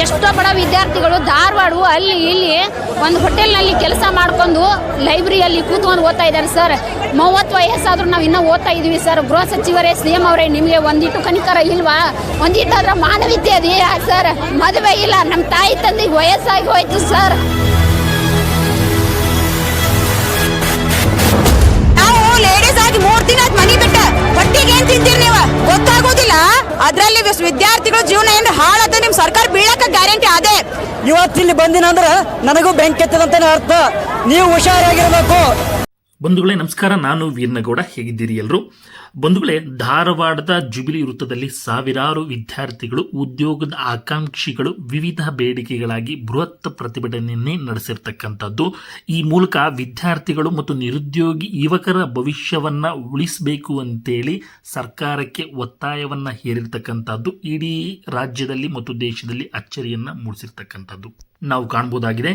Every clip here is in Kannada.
ಎಷ್ಟೋ ಬಡ ವಿದ್ಯಾರ್ಥಿಗಳು ಧಾರವಾಡ ಅಲ್ಲಿ ಇಲ್ಲಿ ಒಂದು ಹೋಟೆಲ್ನಲ್ಲಿ ಕೆಲಸ ಮಾಡ್ಕೊಂಡು ಲೈಬ್ರರಿಯಲ್ಲಿ ಕೂತ್ಕೊಂಡು ಓದ್ತಾ ಇದ್ದಾರೆ ಸರ್. 30 ವಯಸ್ಸಾದ್ರೂ ನಾವು ಇನ್ನೂ ಓದ್ತಾ ಇದೀವಿ ಸರ್. ಗೃಹ ಸಚಿವರೇ, CM ಅವರೇ, ನಿಮಗೆ ಒಂದಿಟ್ಟು ಕನಿಕರ ಇಲ್ವಾ? ಒಂದಿಟ್ಟಾದ್ರೆ ಮಾನವೀಯತೆ ಅದೆಯಾ ಸರ್? ಮದುವೆ ಇಲ್ಲ, ನಮ್ಮ ತಾಯಿ ತಂದೆಗೆ ವಯಸ್ಸಾಗಿ ಹೋಯ್ತು ಸರ್. ನಾವು ಲೇಡೀಸ್ ಆಗಿ 3 ದಿನ ಮನಿ ಬಿಟ್ಟ ಹೊಟ್ಟಿಗೆ ಏನ್ ತಿಂತೀರಿ ನೀವು ಗೊತ್ತಾಗೋದಿಲ್ಲ. ಅದ್ರಲ್ಲಿ ವಿದ್ಯಾರ್ಥಿಗಳ ಜೀವನ ಏನ್ ಹಾಳಾದ ನಿಮ್ ಸರ್ಕಾರ ಬೀಳಕ ಗ್ಯಾರಂಟಿ ಅದೇ. ಇವತ್ತಿಲ್ಲಿ ಬಂದಿನ ಅಂದ್ರ ನನಗೂ ಬೆಂಕಿ ಎತ್ತದಂತಾನೆ ಅರ್ಥ. ನೀವು ಹುಷಾರಾಗಿರ್ಬೇಕು. ಬಂಧುಗಳೇ ನಮಸ್ಕಾರ, ನಾನು ವೀರನಗೌಡ. ಹೇಗಿದ್ದೀರಿ ಎಲ್ಲರೂ? ಬಂಧುಗಳೇ, ಧಾರವಾಡದ ಜುಬಿಲಿ ವೃತ್ತದಲ್ಲಿ ಸಾವಿರಾರು ವಿದ್ಯಾರ್ಥಿಗಳು, ಉದ್ಯೋಗದ ಆಕಾಂಕ್ಷಿಗಳು ವಿವಿಧ ಬೇಡಿಕೆಗಳಾಗಿ ಬೃಹತ್ ಪ್ರತಿಭಟನೆಯನ್ನೇ ನಡೆಸಿರ್ತಕ್ಕಂಥದ್ದು. ಈ ಮೂಲಕ ವಿದ್ಯಾರ್ಥಿಗಳು ಮತ್ತು ನಿರುದ್ಯೋಗಿ ಯುವಕರ ಭವಿಷ್ಯವನ್ನ ಉಳಿಸಬೇಕು ಅಂತೇಳಿ ಸರ್ಕಾರಕ್ಕೆ ಒತ್ತಾಯವನ್ನ ಹೇರಿರ್ತಕ್ಕಂಥದ್ದು ಇಡೀ ರಾಜ್ಯದಲ್ಲಿ ಮತ್ತು ದೇಶದಲ್ಲಿ ಅಚ್ಚರಿಯನ್ನ ಮೂಡಿಸಿರ್ತಕ್ಕಂಥದ್ದು ನಾವು ಕಾಣಬಹುದಾಗಿದೆ.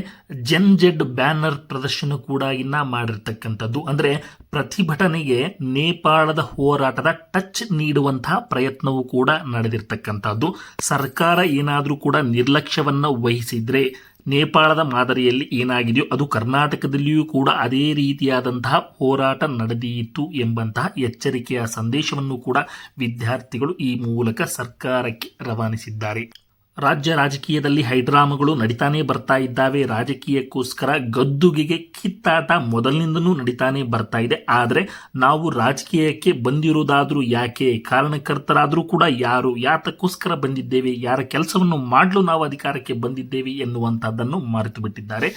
ಜೆಡ್ ಬ್ಯಾನರ್ ಪ್ರದರ್ಶನ ಕೂಡ ಮಾಡಿರ್ತಕ್ಕಂಥದ್ದು. ಅಂದ್ರೆ ಪ್ರತಿಭಟನೆಗೆ ನೇಪಾಳದ ಹೋರಾಟದ ಟಚ್ ನೀಡುವಂತಹ ಪ್ರಯತ್ನವೂ ಕೂಡ ನಡೆದಿರ್ತಕ್ಕಂಥದ್ದು. ಸರ್ಕಾರ ಏನಾದರೂ ಕೂಡ ನಿರ್ಲಕ್ಷ್ಯವನ್ನ ವಹಿಸಿದ್ರೆ ನೇಪಾಳದ ಮಾದರಿಯಲ್ಲಿ ಏನಾಗಿದೆಯೋ ಅದು ಕರ್ನಾಟಕದಲ್ಲಿಯೂ ಕೂಡ ಅದೇ ರೀತಿಯಾದಂತಹ ಹೋರಾಟ ನಡೆದಿತ್ತು ಎಂಬಂತಹ ಎಚ್ಚರಿಕೆಯ ಸಂದೇಶವನ್ನು ಕೂಡ ವಿದ್ಯಾರ್ಥಿಗಳು ಈ ಮೂಲಕ ಸರ್ಕಾರಕ್ಕೆ ರವಾನಿಸಿದ್ದಾರೆ. ರಾಜ್ಯ ರಾಜಕೀಯದಲ್ಲಿ ಹೈಡ್ರಾಮಗಳು ನಡೀತಾನೆ ಬರ್ತಾ ಇದ್ದಾವೆ. ರಾಜಕೀಯಕ್ಕೋಸ್ಕರ ಗದ್ದುಗೆಗೆ ಕಿತ್ತಾಟ ಮೊದಲಿನಿಂದನೂ ನಡೀತಾನೆ ಬರ್ತಾ ಇದೆ. ಆದರೆ ನಾವು ರಾಜಕೀಯಕ್ಕೆ ಬಂದಿರೋದಾದ್ರೂ ಯಾಕೆ, ಕಾರಣಕರ್ತರಾದರೂ ಕೂಡ ಯಾರು, ಯಾತಕ್ಕೋಸ್ಕರ ಬಂದಿದ್ದೇವೆ, ಯಾರ ಕೆಲಸವನ್ನು ಮಾಡಲು ನಾವು ಅಧಿಕಾರಕ್ಕೆ ಬಂದಿದ್ದೇವೆ ಎನ್ನುವಂತಹದ್ದನ್ನು ಮರೆತು ಬಿಟ್ಟಿದ್ದಾರೆ.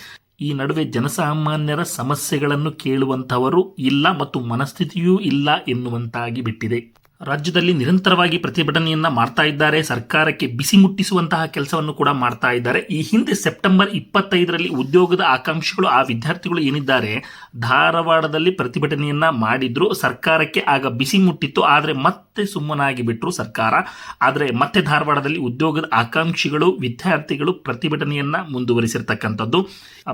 ಈ ನಡುವೆ ಜನಸಾಮಾನ್ಯರ ಸಮಸ್ಯೆಗಳನ್ನು ಕೇಳುವಂತವರು ಇಲ್ಲ ಮತ್ತು ಮನಸ್ಥಿತಿಯೂ ಇಲ್ಲ ಎನ್ನುವಂತಾಗಿ ಬಿಟ್ಟಿದೆ. ರಾಜ್ಯದಲ್ಲಿ ನಿರಂತರವಾಗಿ ಪ್ರತಿಭಟನೆಯನ್ನ ಮಾಡ್ತಾ ಇದ್ದಾರೆ. ಸರ್ಕಾರಕ್ಕೆ ಬಿಸಿ ಮುಟ್ಟಿಸುವಂತಹ ಕೆಲಸವನ್ನು ಕೂಡ ಮಾಡ್ತಾ ಇದ್ದಾರೆ. ಈ ಹಿಂದೆ ಸೆಪ್ಟೆಂಬರ್ 25ರಲ್ಲಿ ಉದ್ಯೋಗದ ಆಕಾಂಕ್ಷಿಗಳು, ಆ ವಿದ್ಯಾರ್ಥಿಗಳು ಏನಿದ್ದಾರೆ ಧಾರವಾಡದಲ್ಲಿ ಪ್ರತಿಭಟನೆಯನ್ನ ಮಾಡಿದ್ರು. ಸರ್ಕಾರಕ್ಕೆ ಆಗ ಬಿಸಿ ಮುಟ್ಟಿತ್ತು, ಆದರೆ ಮತ್ತೆ ಸುಮ್ಮನಾಗಿ ಬಿಟ್ರು ಸರ್ಕಾರ. ಆದರೆ ಮತ್ತೆ ಧಾರವಾಡದಲ್ಲಿ ಉದ್ಯೋಗದ ಆಕಾಂಕ್ಷಿಗಳು, ವಿದ್ಯಾರ್ಥಿಗಳು ಪ್ರತಿಭಟನೆಯನ್ನ ಮುಂದುವರಿಸಿರ್ತಕ್ಕಂಥದ್ದು.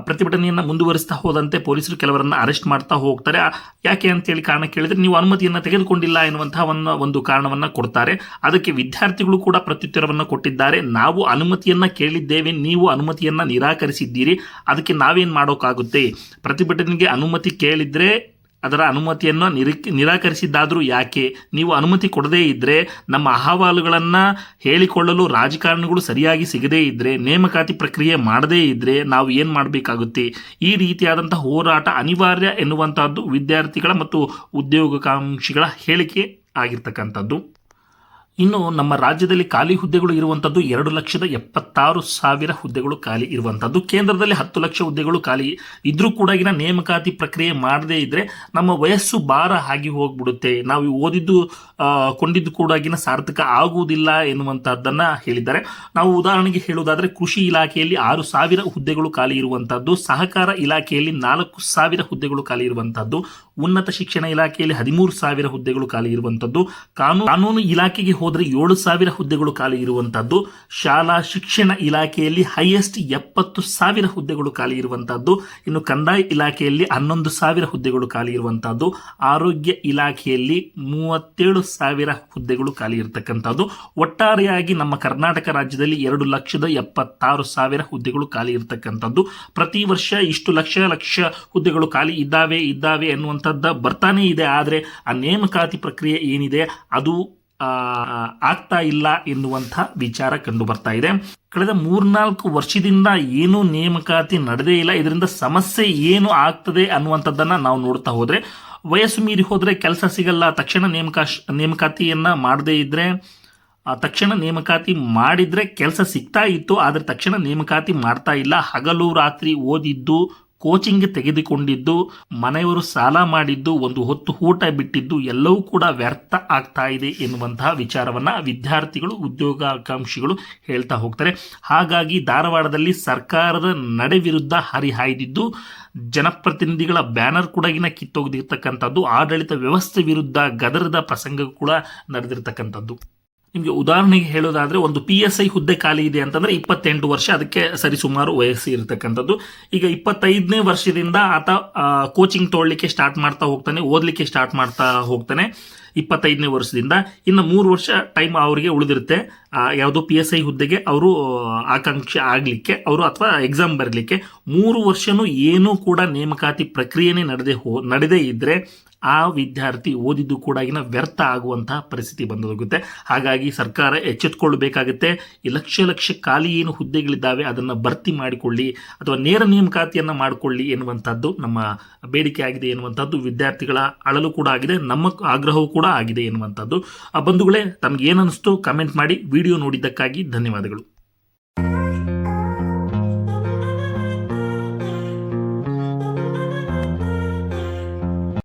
ಪ್ರತಿಭಟನೆಯನ್ನ ಮುಂದುವರಿಸ್ತಾ ಹೋದಂತೆ ಪೊಲೀಸರು ಕೆಲವರನ್ನ ಅರೆಸ್ಟ್ ಮಾಡ್ತಾ ಹೋಗ್ತಾರೆ. ಯಾಕೆ ಅಂತೇಳಿ ಕಾರಣ ಕೇಳಿದ್ರೆ, ನೀವು ಅನುಮತಿಯನ್ನ ತೆಗೆದುಕೊಂಡಿಲ್ಲ ಎನ್ನುವಂತಹ ಒಂದು ಕಾರಣವನ್ನ ಕೊಡ್ತಾರೆ. ಅದಕ್ಕೆ ವಿದ್ಯಾರ್ಥಿಗಳು ಕೂಡ ಪ್ರತ್ಯುತ್ತರವನ್ನ ಕೊಟ್ಟಿದ್ದಾರೆ. ನಾವು ಅನುಮತಿಯನ್ನ ಕೇಳಿದ್ದೇವೆ, ನೀವು ಅನುಮತಿಯನ್ನ ನಿರಾಕರಿಸಿದ್ದೀರಿ, ಅದಕ್ಕೆ ನಾವೇನ್ ಮಾಡೋಕ್ಕಾಗುತ್ತೆ? ಪ್ರತಿಭಟನೆಗೆ ಅನುಮತಿ ಕೇಳಿದ್ರೆ ಅದರ ಅನುಮತಿಯನ್ನು ನಿರಾಕರಿಸಿದ್ದಾದರೂ ಯಾಕೆ? ನೀವು ಅನುಮತಿ ಕೊಡದೇ ಇದ್ದರೆ, ನಮ್ಮ ಅಹವಾಲುಗಳನ್ನು ಹೇಳಿಕೊಳ್ಳಲು ರಾಜಕಾರಣಿಗಳು ಸರಿಯಾಗಿ ಸಿಗದೇ ಇದ್ದರೆ, ನೇಮಕಾತಿ ಪ್ರಕ್ರಿಯೆ ಮಾಡದೇ ಇದ್ದರೆ ನಾವು ಏನು ಮಾಡಬೇಕಾಗುತ್ತೆ? ಈ ರೀತಿಯಾದಂಥ ಹೋರಾಟ ಅನಿವಾರ್ಯ ಎನ್ನುವಂಥದ್ದು ವಿದ್ಯಾರ್ಥಿಗಳ ಮತ್ತು ಉದ್ಯೋಗಾಕಾಂಕ್ಷಿಗಳ ಹೇಳಿಕೆ ಆಗಿರ್ತಕ್ಕಂಥದ್ದು. ಇನ್ನು ನಮ್ಮ ರಾಜ್ಯದಲ್ಲಿ ಖಾಲಿ ಹುದ್ದೆಗಳು ಇರುವಂಥದ್ದು 2,76,000 ಹುದ್ದೆಗಳು ಖಾಲಿ ಇರುವಂಥದ್ದು. ಕೇಂದ್ರದಲ್ಲಿ 10 ಲಕ್ಷ ಹುದ್ದೆಗಳು ಖಾಲಿ ಇದ್ರೂ ಕೂಡ ನೇಮಕಾತಿ ಪ್ರಕ್ರಿಯೆ ಮಾಡದೇ ಇದ್ರೆ ನಮ್ಮ ವಯಸ್ಸು ಭಾರ ಆಗಿ ಹೋಗ್ಬಿಡುತ್ತೆ, ನಾವು ಓದಿದ್ದು ಕೊಂಡಿದ್ದು ಕೂಡ ಸಾರ್ಥಕ ಆಗುವುದಿಲ್ಲ ಎನ್ನುವಂಥದ್ದನ್ನು ಹೇಳಿದ್ದಾರೆ. ನಾವು ಉದಾಹರಣೆಗೆ ಹೇಳುವುದಾದರೆ ಕೃಷಿ ಇಲಾಖೆಯಲ್ಲಿ 6,000 ಹುದ್ದೆಗಳು ಖಾಲಿ ಇರುವಂಥದ್ದು, ಸಹಕಾರ ಇಲಾಖೆಯಲ್ಲಿ 4,000 ಹುದ್ದೆಗಳು ಖಾಲಿ ಇರುವಂಥದ್ದು, ಉನ್ನತ ಶಿಕ್ಷಣ ಇಲಾಖೆಯಲ್ಲಿ 13,000 ಹುದ್ದೆಗಳು ಖಾಲಿ ಇರುವಂಥದ್ದು, ಕಾನೂನು ಇಲಾಖೆಗೆ ಹೋದರೆ 7,000 ಹುದ್ದೆಗಳು ಖಾಲಿ ಇರುವಂತದ್ದು, ಶಾಲಾ ಶಿಕ್ಷಣ ಇಲಾಖೆಯಲ್ಲಿ ಹೈಯೆಸ್ಟ್ 70,000 ಹುದ್ದೆಗಳು ಖಾಲಿ ಇರುವಂತದ್ದು, ಇನ್ನು ಕಂದಾಯ ಇಲಾಖೆಯಲ್ಲಿ 11,000 ಹುದ್ದೆಗಳು ಖಾಲಿ ಇರುವಂತದ್ದು, ಆರೋಗ್ಯ ಇಲಾಖೆಯಲ್ಲಿ 37,000 ಹುದ್ದೆಗಳು ಖಾಲಿ ಇರತಕ್ಕಂಥದ್ದು. ಒಟ್ಟಾರೆಯಾಗಿ ನಮ್ಮ ಕರ್ನಾಟಕ ರಾಜ್ಯದಲ್ಲಿ 2,76,000 ಹುದ್ದೆಗಳು ಖಾಲಿ ಇರತಕ್ಕಂಥದ್ದು. ಪ್ರತಿ ವರ್ಷ ಇಷ್ಟು ಲಕ್ಷ ಹುದ್ದೆಗಳು ಖಾಲಿ ಇದ್ದಾವೆ ಎನ್ನುವಂಥದ್ದು ಬರ್ತಾನೆ ಇದೆ. ಆದರೆ ಆ ನೇಮಕಾತಿ ಪ್ರಕ್ರಿಯೆ ಏನಿದೆ ಅದು ಆಗ್ತಾ ಇಲ್ಲ ಎನ್ನುವಂಥ ವಿಚಾರ ಕಂಡು ಬರ್ತಾ ಇದೆ. ಕಳೆದ 3-4 ವರ್ಷದಿಂದ ಏನೂ ನೇಮಕಾತಿ ನಡೆದೇ ಇಲ್ಲ. ಇದರಿಂದ ಸಮಸ್ಯೆ ಏನು ಆಗ್ತದೆ ಅನ್ನುವಂಥದ್ದನ್ನು ನಾವು ನೋಡ್ತಾ ಹೋದರೆ, ವಯಸ್ಸು ಮೀರಿ ಹೋದರೆ ಕೆಲಸ ಸಿಗಲ್ಲ, ತಕ್ಷಣ ನೇಮಕಾತಿಯನ್ನು ಮಾಡದೇ ಇದ್ದರೆ, ತಕ್ಷಣ ನೇಮಕಾತಿ ಮಾಡಿದರೆ ಕೆಲಸ ಸಿಗ್ತಾ ಇತ್ತು, ಆದರೆ ತಕ್ಷಣ ನೇಮಕಾತಿ ಮಾಡ್ತಾ ಇಲ್ಲ. ಹಗಲು ರಾತ್ರಿ ಓದಿದ್ದು, ಕೋಚಿಂಗ್ ತೆಗೆದುಕೊಂಡಿದ್ದು, ಮನೆಯವರು ಸಾಲ ಮಾಡಿದ್ದು, ಒಂದು ಹೊತ್ತು ಊಟ ಬಿಟ್ಟಿದ್ದು ಎಲ್ಲವೂ ಕೂಡ ವ್ಯರ್ಥ ಆಗ್ತಾ ಇದೆ ಎನ್ನುವಂತಹ ವಿಚಾರವನ್ನ ವಿದ್ಯಾರ್ಥಿಗಳು, ಉದ್ಯೋಗಾಕಾಂಕ್ಷಿಗಳು ಹೇಳ್ತಾ ಹೋಗ್ತಾರೆ. ಹಾಗಾಗಿ ಧಾರವಾಡದಲ್ಲಿ ಸರ್ಕಾರದ ನಡೆ ವಿರುದ್ಧ ಹರಿಹಾಯ್ದಿದ್ದು, ಜನಪ್ರತಿನಿಧಿಗಳ ಬ್ಯಾನರ್ ಕೂಡ ಕಿತ್ತೊಗೆದಿರ್ತಕ್ಕಂಥದ್ದು, ಆಡಳಿತ ವ್ಯವಸ್ಥೆ ವಿರುದ್ಧ ಗದರದ ಪ್ರಸಂಗ ಕೂಡ ನಡೆದಿರ್ತಕ್ಕಂಥದ್ದು. ನಿಮಗೆ ಉದಾಹರಣೆಗೆ ಹೇಳೋದಾದ್ರೆ ಒಂದು PSI ಹುದ್ದೆ ಖಾಲಿ ಇದೆ ಅಂತಂದ್ರೆ 28 ವರ್ಷ, ಅದಕ್ಕೆ ಸರಿಸುಮಾರು ವಯಸ್ಸು ಇರತಕ್ಕಂಥದ್ದು. ಈಗ 25ನೇ ವರ್ಷದಿಂದ ಆತ ಕೋಚಿಂಗ್ ತೊಗೊಳ್ಳಿಕ್ಕೆ ಸ್ಟಾರ್ಟ್ ಮಾಡ್ತಾ ಹೋಗ್ತಾನೆ, ಓದಲಿಕ್ಕೆ ಸ್ಟಾರ್ಟ್ ಮಾಡ್ತಾ ಹೋಗ್ತಾನೆ 25ನೇ ವರ್ಷದಿಂದ. ಇನ್ನು 3 ವರ್ಷ ಟೈಮ್ ಅವರಿಗೆ ಉಳಿದಿರುತ್ತೆ ಯಾವುದೋ PSI ಹುದ್ದೆಗೆ ಅವರು ಆಕಾಂಕ್ಷೆ ಆಗಲಿಕ್ಕೆ ಅವರು ಅಥವಾ ಎಕ್ಸಾಮ್ ಬರಲಿಕ್ಕೆ. 3 ವರ್ಷನೂ ಏನೂ ಕೂಡ ನೇಮಕಾತಿ ಪ್ರಕ್ರಿಯೆನೇ ನಡೆದೇ ಇದ್ದರೆ ಆ ವಿದ್ಯಾರ್ಥಿ ಓದಿದ್ದು ಕೂಡ ವ್ಯರ್ಥ ಆಗುವಂತಹ ಪರಿಸ್ಥಿತಿ ಬಂದೋಗುತ್ತೆ. ಹಾಗಾಗಿ ಸರ್ಕಾರ ಎಚ್ಚೆತ್ತುಕೊಳ್ಳಬೇಕಾಗುತ್ತೆ. ಈ ಲಕ್ಷ ಖಾಲಿ ಏನು ಹುದ್ದೆಗಳಿದ್ದಾವೆ ಅದನ್ನು ಭರ್ತಿ ಮಾಡಿಕೊಳ್ಳಿ ಅಥವಾ ನೇರ ನೇಮಕಾತಿಯನ್ನು ಮಾಡಿಕೊಳ್ಳಿ ಎನ್ನುವಂಥದ್ದು ನಮ್ಮ ಬೇಡಿಕೆ ಆಗಿದೆ ಎನ್ನುವಂಥದ್ದು ವಿದ್ಯಾರ್ಥಿಗಳ ಅಳಲು ಕೂಡ ಆಗಿದೆ, ನಮ್ಮ ಆಗ್ರಹವೂ ಕೂಡ ಆಗಿದೆ ಎನ್ನುವಂಥದ್ದು. ಬಂಧುಗಳೇ, ತಮ್ಗೆ ಏನನ್ನಿಸ್ತು ಕಮೆಂಟ್ ಮಾಡಿ. ವಿಡಿಯೋ ನೋಡಿದ್ದಕ್ಕಾಗಿ ಧನ್ಯವಾದಗಳು.